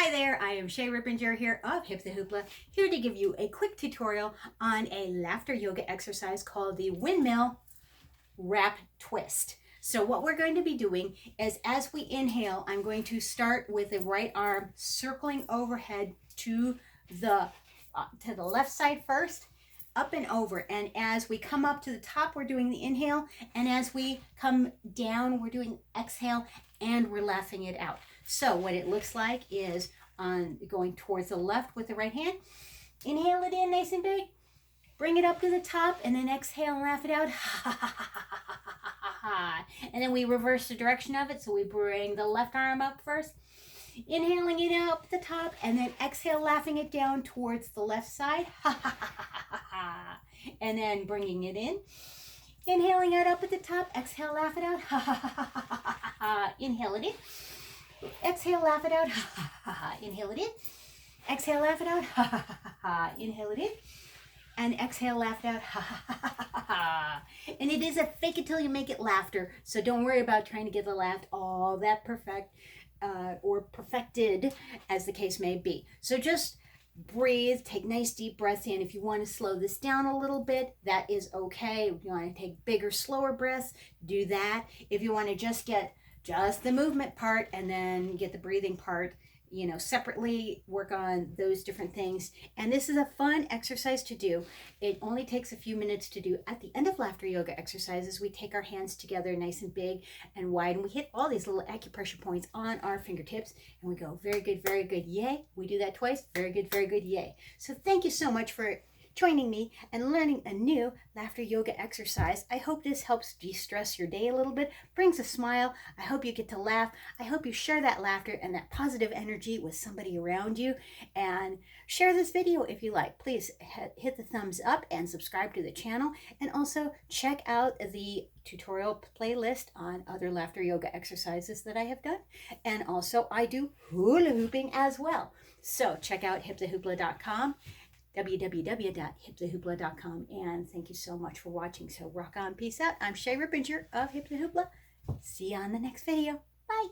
Hi there, I am Shay Rippinger here of Hip The Hoopla, here to give you a quick tutorial on a laughter yoga exercise called the Windmill Wrap Twist. So what we're going to be doing is, as we inhale, I'm going to start with the right arm circling overhead to the left side first, up and over. And as we come up to the top, we're doing the inhale, and as we come down, we're doing exhale, and we're laughing it out. So what it looks like is going towards the left with the right hand. Inhale it in nice and big. Bring it up to the top, and then exhale and laugh it out. And then we reverse the direction of it. So we bring the left arm up first, inhaling it up the top, and then exhale, laughing it down towards the left side. And then bringing it in. Inhaling it up at the top, exhale, laugh it out. Inhale it in. Exhale, laugh it out. Inhale it in. Exhale, laugh it out. Inhale it in. And exhale, laugh it out. And it is a fake it till you make it laughter. So don't worry about trying to get the laugh all that perfect or perfected, as the case may be. So just breathe, take nice deep breaths in. If you want to slow this down a little bit, that is okay. If you want to take bigger, slower breaths, do that. If you want to just get the movement part and then get the breathing part, separately, work on those different things. And this is a fun exercise to do. It only takes a few minutes to do. At the end of laughter yoga exercises, we take our hands together nice and big and wide, and we hit all these little acupressure points on our fingertips, and we go, very good, yay. We do that twice, very good, yay. So thank you so much for joining me and learning a new laughter yoga exercise. I hope this helps de-stress your day a little bit, brings a smile. I hope you get to laugh. I hope you share that laughter and that positive energy with somebody around you, and share this video if you like. Please hit the thumbs up and subscribe to the channel, and also check out the tutorial playlist on other laughter yoga exercises that I have done. And also I do hula hooping as well. So check out hipthehoopla.com, www.hipthehoopla.com, and thank you so much for watching. So rock on, peace out. I'm Shay Rippinger of Hip The Hoopla. See you on the next video. Bye.